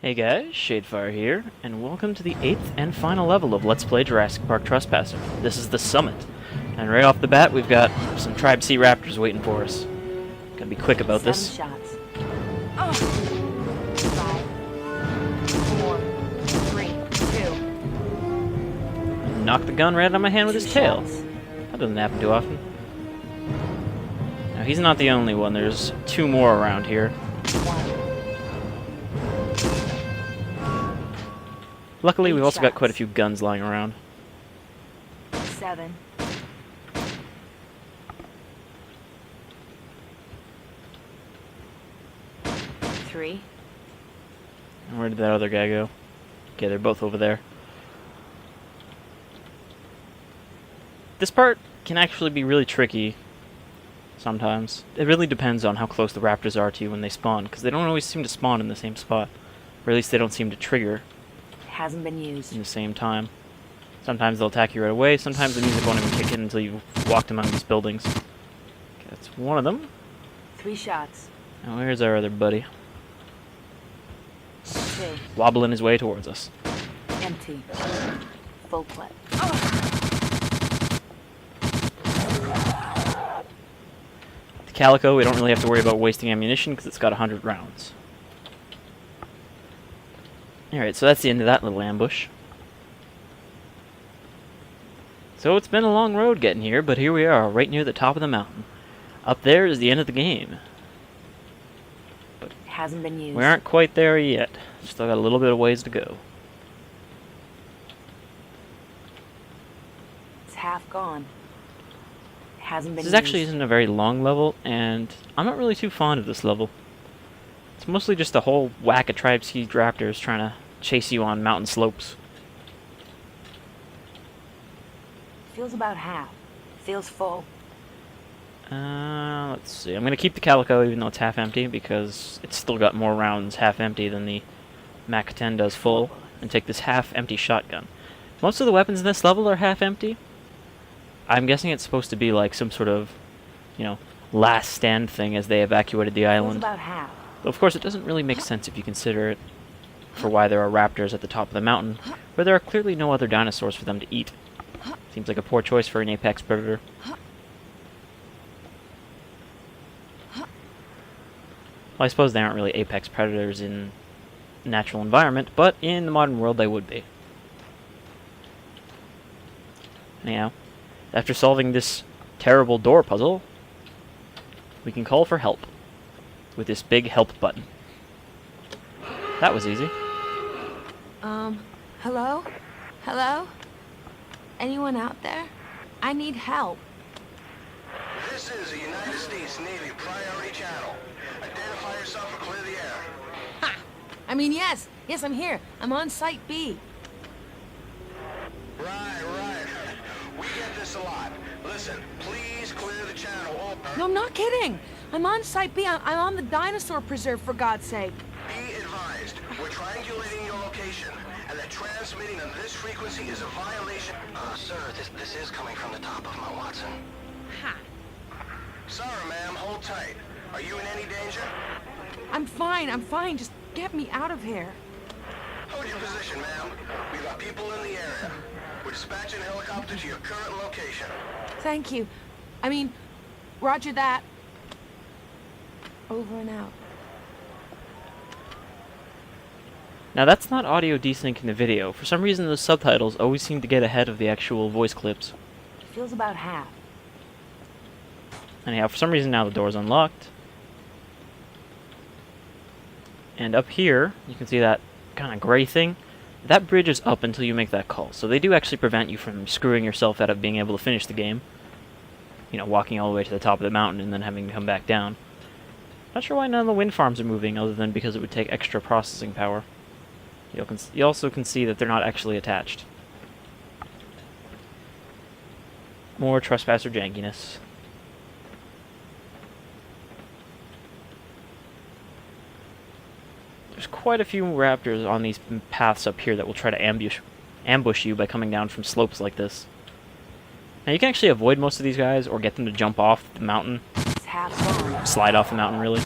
Hey guys, Shadefire here, and welcome to the 8th and final level of Let's Play Jurassic Park Trespasser. This is the summit, and right off the bat we've got some Tribe C raptors waiting for us. Gotta be quick about this. 7 shots. 5, 4, 3, 2. Knock the gun right out of my hand with 2 his tail. shots. That doesn't happen too often. Now he's not the only one, there's 2 more around here. 1. Luckily 8 we've also got shots. quite a few guns lying around. 7. 3. And where did that other guy go? Okay, they're both over there. This part can actually be really tricky sometimes. It really depends on how close the raptors are to you when they spawn, because they don't always seem to spawn in the same spot. Or at least they don't seem to trigger Hasn't been used. in the same time. Sometimes they'll attack you right away, sometimes the music won't even kick in until you've walked among these buildings. Okay, that's one of them. 3 shots. Now where's our other buddy? 2. Wobbling his way towards us. Empty. Full clip. The Calico, we don't really have to worry about wasting ammunition because it's got 100 rounds. Alright, so that's the end of that little ambush. So it's been a long road getting here, but here we are, right near the top of the mountain. Up there is the end of the game. Hasn't been used. We aren't quite there yet. Still got a little bit of ways to go. It's half gone. Hasn't been This used. actually isn't a very long level, and I'm not really too fond of this level. It's mostly just a whole whack of Tribe C raptors trying to chase you on mountain slopes. Feels about half. Feels full. Let's see. I'm going to keep the Calico even though it's half empty, because it's still got more rounds half empty than the Mac 10 does full, and take this half empty shotgun. Most of the weapons in this level are half empty. I'm guessing it's supposed to be like some sort of, last stand thing as they evacuated the Feels island. about half. Though of course it doesn't really make sense if you consider it for why there are raptors at the top of the mountain, where there are clearly no other dinosaurs for them to eat. Seems like a poor choice for an apex predator. Well, I suppose they aren't really apex predators in natural environment, but in the modern world they would be. Anyhow, after solving this terrible door puzzle, we can call for help with this big help button. That was easy. Hello? Hello? Anyone out there? I need help. This is a United States Navy priority channel. Identify yourself and clear the air. Ha! I mean, yes, I'm here. I'm on Site B. Right. We get this a lot. Listen, please clear the channel. No, I'm not kidding. I'm on Site B. I'm on the dinosaur preserve, for God's sake. Be advised, we're triangulating your location, and that transmitting on this frequency is a violation. Sir, this is coming from the top of Mount Watson. Ha! Sorry, ma'am, hold tight. Are you in any danger? I'm fine. Just get me out of here. Hold your position, ma'am. We've got people in the area. We're dispatching a helicopter to your current location. Thank you. I mean, roger that. Over and out. Now that's not audio desync in the video. For some reason those subtitles always seem to get ahead of the actual voice clips. Feels about half. Anyhow, for some reason now the door's unlocked. And up here, you can see that kind of gray thing. That bridge is up until you make that call. So they do actually prevent you from screwing yourself out of being able to finish the game. Walking all the way to the top of the mountain and then having to come back down. Not sure why none of the wind farms are moving, other than because it would take extra processing power. You also can see that they're not actually attached. More Trespasser jankiness. There's quite a few raptors on these paths up here that will try to ambush you by coming down from slopes like this. Now you can actually avoid most of these guys, or get them to jump off the mountain. It's half gone. Slide off the mountain, really.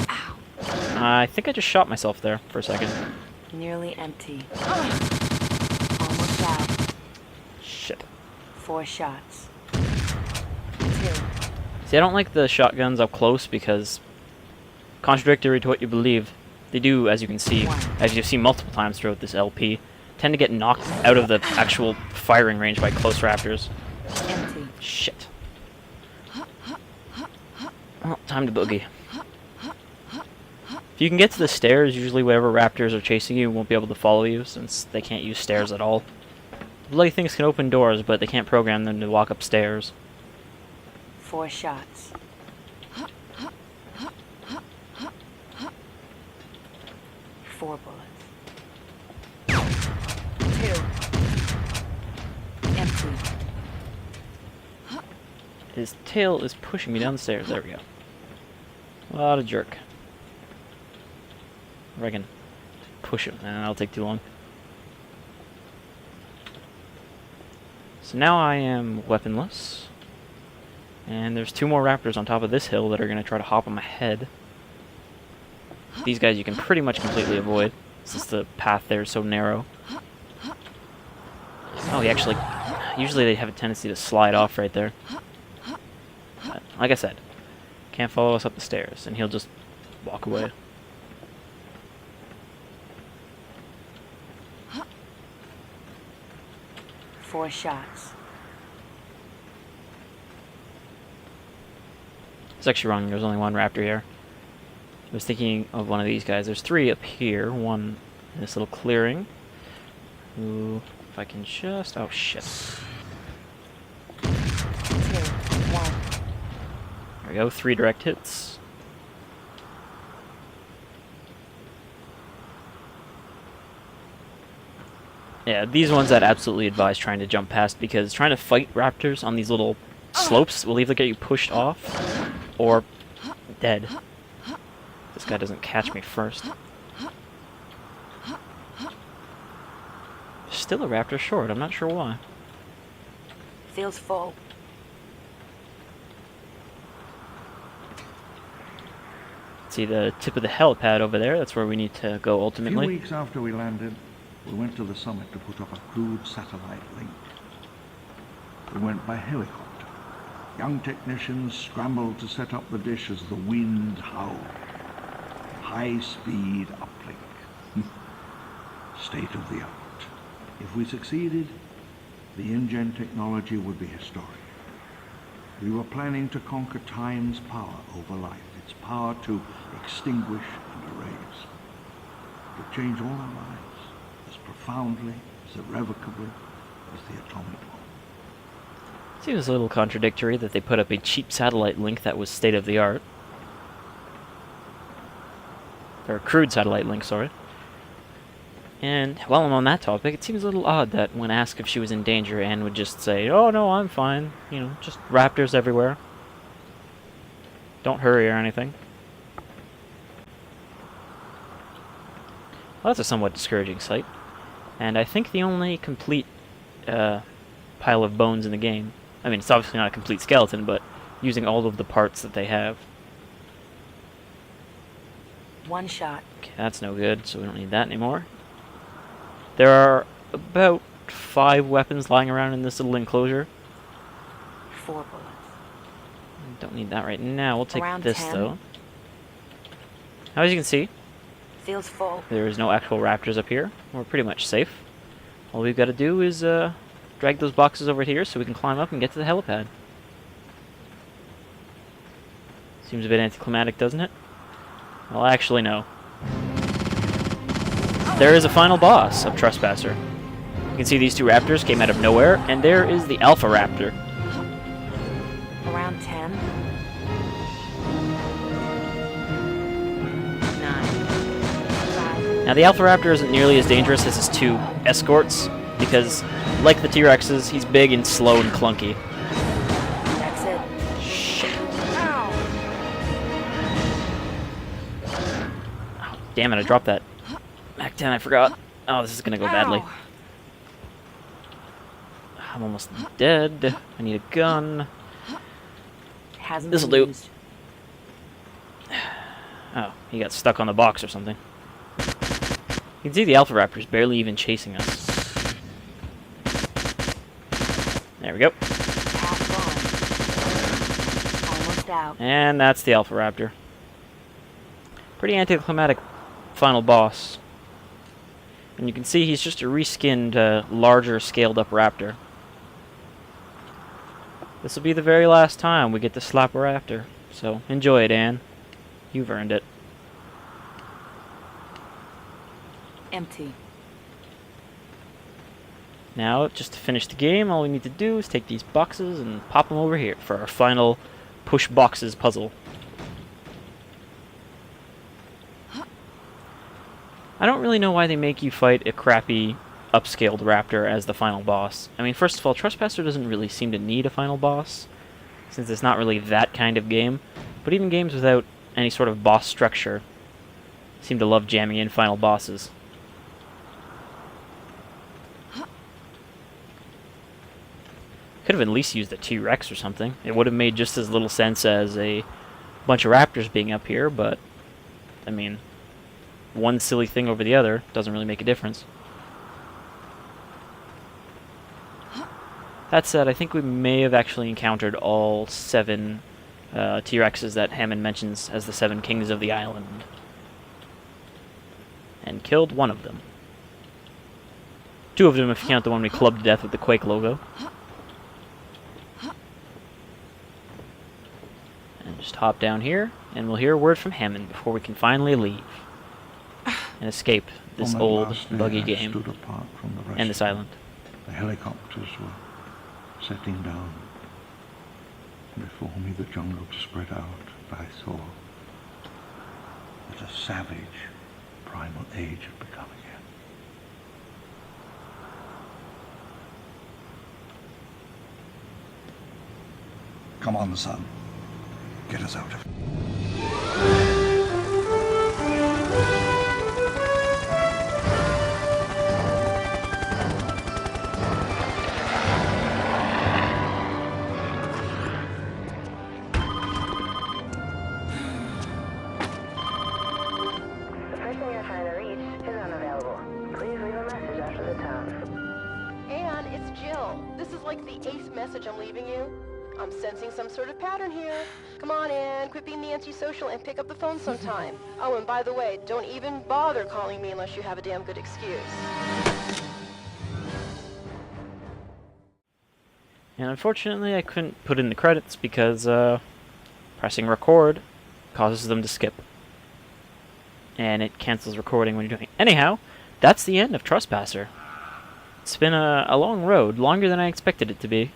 Ow. I think I just shot myself there for a second. Nearly empty. Almost out. Shit. 4 shots. 2. See, I don't like the shotguns up close because, contradictory to what you believe, they do, as you can see, as you've seen multiple times throughout this LP, tend to get knocked out of the actual firing range by close raptors. Empty. Shit. Well, time to boogie. If you can get to the stairs, usually whatever raptors are chasing you won't be able to follow you since they can't use stairs at all. Bloody things can open doors, but they can't program them to walk upstairs. 4 shots. 4 bullets. 2. Empty. His tail is pushing me down the stairs. There we go. What a jerk. If I can push him, and that'll take too long. So now I am weaponless. And there's 2 more raptors on top of this hill that are going to try to hop on my head. These guys you can pretty much completely avoid, since the path there is so narrow. Oh, he actually... Usually they have a tendency to slide off right there. But, like I said, can't follow us up the stairs, and he'll just walk away. Four shots. It's actually wrong. There's only 1 raptor here. I was thinking of one of these guys. There's 3 up here. 1 in this little clearing. Ooh, if I can just... Oh, shit. 2, 1. There we go. 3 direct hits. Yeah, these ones I'd absolutely advise trying to jump past, because trying to fight raptors on these little slopes will either get you pushed off or dead. This guy doesn't catch me first. There's still a raptor short. I'm not sure why. Feels full. See the tip of the helipad over there? That's where we need to go A ultimately. few weeks after we landed, we went to the summit to put up a crude satellite link. We went by helicopter. Young technicians scrambled to set up the dish as the wind howled. High-speed uplink. State of the art. If we succeeded, the InGen technology would be historic. We were planning to conquer time's power over life, its power to extinguish and erase. It would change all our lives as profoundly, as irrevocably as the atomic bomb. Seems a little contradictory that they put up a cheap satellite link that was state-of-the-art. Or a crude satellite link, sorry. And while I'm on that topic, it seems a little odd that when asked if she was in danger, Anne would just say, "Oh no, I'm fine. You know, just raptors everywhere. Don't hurry or anything." Well, that's a somewhat discouraging sight. And I think the only complete pile of bones in the game. I mean, it's obviously not a complete skeleton, but using all of the parts that they have. 1 shot. Okay, that's no good, so we don't need that anymore. There are about 5 weapons lying around in this little enclosure. 4 bullets. Don't need that right now. We'll take Around this, 10. though. Now, as you can see, Feels full. there is no actual raptors up here. We're pretty much safe. All we've got to do is drag those boxes over here so we can climb up and get to the helipad. Seems a bit anticlimactic, doesn't it? Well, actually, no. There is a final boss of Trespasser. You can see these 2 raptors came out of nowhere, and there is the Alpha Raptor. Around 10. 9. Now, the Alpha Raptor isn't nearly as dangerous as his 2 escorts, because, like the T-Rexes, he's big and slow and clunky. That's it. Shit. Ow. Oh, damn it, I dropped that. Back 10, I forgot. Oh, this is gonna go badly. Ow. I'm almost dead. I need a gun. Hasn't This'll been do. used. Oh, he got stuck on the box or something. You can see the Alpha Raptor's barely even chasing us. There we go. Half gone. Almost out. And that's the Alpha Raptor. Pretty anticlimactic final boss. And you can see he's just a reskinned, larger, scaled-up raptor. This will be the very last time we get to slap a raptor. So, enjoy it, Anne. You've earned it. Empty. Now, just to finish the game, all we need to do is take these boxes and pop them over here for our final push boxes puzzle. I don't really know why they make you fight a crappy, upscaled raptor as the final boss. I mean, first of all, Trespasser doesn't really seem to need a final boss, since it's not really that kind of game. But even games without any sort of boss structure seem to love jamming in final bosses. Could have at least used a T-Rex or something. It would have made just as little sense as a bunch of raptors being up here, but, I mean, one silly thing over the other doesn't really make a difference. That said, I think we may have actually encountered all 7 T-Rexes that Hammond mentions as the 7 kings of the island. And killed one of them. 2 of them if you count the one we clubbed to death with the Quake logo. And just hop down here, and we'll hear a word from Hammond before we can finally leave. And escape this On that old, last day, buggy I game stood apart from the rest and this of them. island. The helicopters were setting down. Before me the jungle spread out, and I saw that a savage, primal age had begun again. Come on, son. Get us out of here. The person you're trying to reach is unavailable. Please leave a message after the tone. Anne, it's Jill. This is like the 8th message I'm leaving you. I'm sensing some sort of pattern here. Come on, Anne, quit being the antisocial and pick up the phone sometime. Oh, and by the way, don't even bother calling me unless you have a damn good excuse. And unfortunately I couldn't put in the credits because pressing record causes them to skip. And it cancels recording when you're doing it. Anyhow, that's the end of Trespasser. It's been a long road, longer than I expected it to be.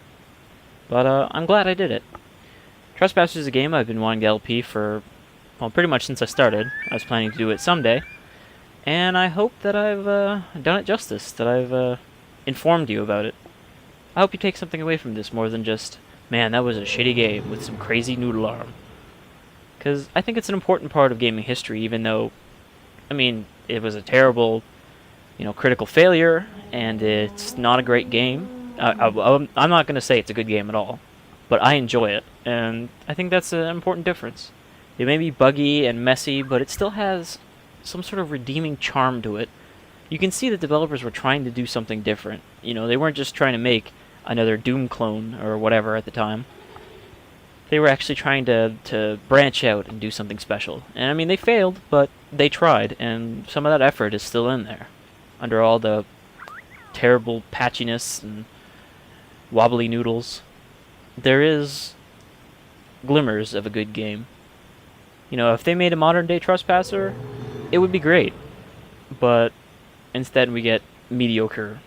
But I'm glad I did it. Trespasser is a game I've been wanting to LP for, well, pretty much since I started. I was planning to do it someday. And I hope that I've done it justice, that I've informed you about it. I hope you take something away from this more than just, man, that was a shitty game with some crazy noodle arm. Because I think it's an important part of gaming history, even though, I mean, it was a terrible, critical failure, and it's not a great game. I'm not going to say it's a good game at all, but I enjoy it, and I think that's an important difference. It may be buggy and messy, but it still has some sort of redeeming charm to it. You can see the developers were trying to do something different. They weren't just trying to make another Doom clone or whatever at the time. They were actually trying to branch out and do something special. And I mean, they failed, but they tried, and some of that effort is still in there. Under all the terrible patchiness and wobbly noodles, there is glimmers of a good game. If they made a modern-day Trespasser, it would be great. But instead we get mediocre,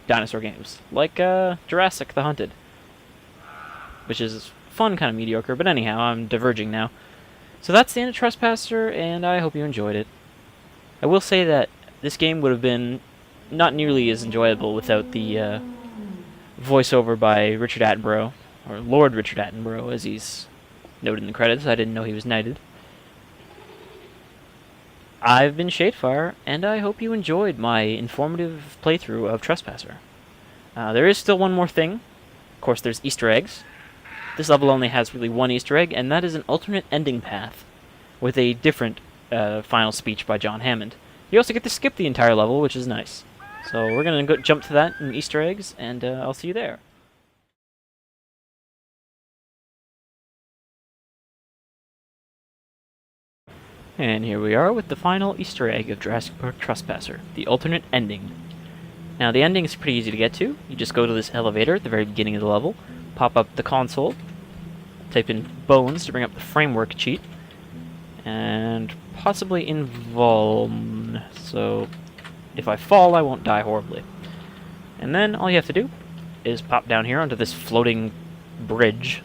dinosaur games. Like Jurassic the Hunted. Which is fun kind of mediocre, but anyhow, I'm diverging now. So that's the end of Trespasser, and I hope you enjoyed it. I will say that this game would have been not nearly as enjoyable without the voiceover by Richard Attenborough, or Lord Richard Attenborough, as he's noted in the credits. I didn't know he was knighted. I've been Shadefire, and I hope you enjoyed my informative playthrough of Trespasser. There is still one more thing. Of course, there's Easter eggs. This level only has really one Easter egg, and that is an alternate ending path. with a different final speech by John Hammond. You also get to skip the entire level, which is nice. So we're going to go jump to that in Easter eggs, and I'll see you there. And here we are with the final Easter egg of Jurassic Park Trespasser, the alternate ending. Now the ending is pretty easy to get to. You just go to this elevator at the very beginning of the level, pop up the console, type in bones to bring up the framework cheat, and possibly invuln, so if I fall I won't die horribly. And then all you have to do is pop down here onto this floating bridge,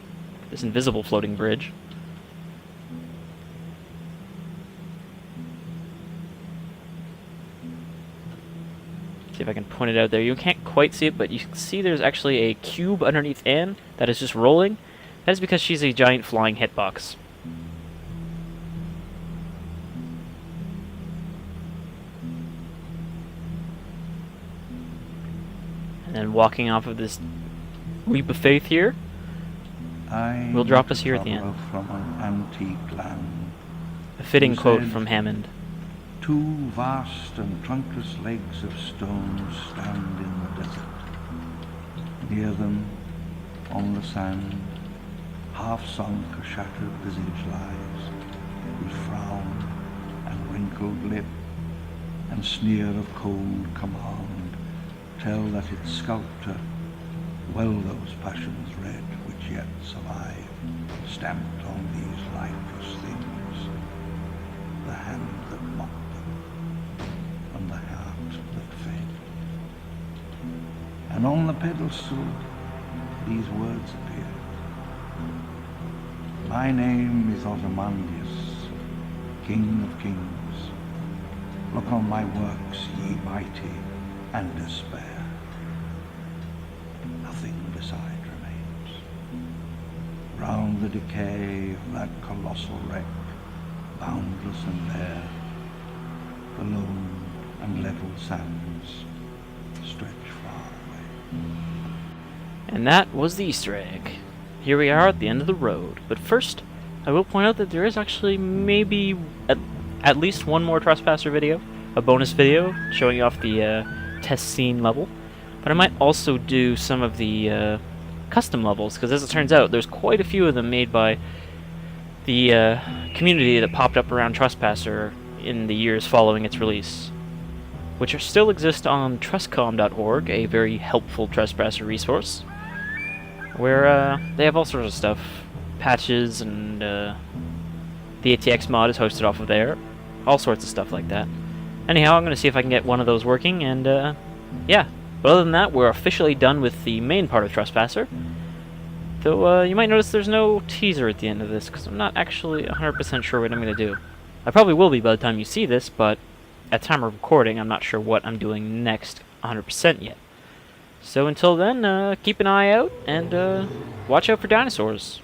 this invisible floating bridge. See if I can point it out there. You can't quite see it, but you can see there's actually a cube underneath Anne that is just rolling. That is because she's a giant flying hitbox. And then walking off of this leap of faith here will drop us here at the end. From an antique land. A fitting He quote said, from Hammond. Two vast and trunkless legs of stone stand in the desert. Near them, on the sand, half sunk a shattered visage lies, whose frown and wrinkled lip and sneer of cold command tell that its sculptor well those passions read which yet survive, stamped on these lifeless things, the hand that mocked them, and the heart that fed. And on the pedestal these words appear. My name is Ozymandias, King of Kings. Look on my works, ye mighty, and despair. Nothing beside remains. Round the decay of that colossal wreck, boundless and bare, the lone and level sands stretch far away. And that was the Easter egg. Here we are at the end of the road. But first, I will point out that there is actually maybe at least one more Trespasser video, a bonus video showing off the test scene level. But I might also do some of the custom levels, because as it turns out, there's quite a few of them made by the community that popped up around Trespasser in the years following its release, which still exist on trustcom.org, a very helpful Trespasser resource, where they have all sorts of stuff, patches, and the ATX mod is hosted off of there, all sorts of stuff like that. Anyhow, I'm going to see if I can get one of those working, and yeah. But other than that, we're officially done with the main part of Trespasser. Though you might notice there's no teaser at the end of this, because I'm not actually 100% sure what I'm going to do. I probably will be by the time you see this, but at time of recording, I'm not sure what I'm doing next 100% yet. So until then, keep an eye out, and watch out for dinosaurs.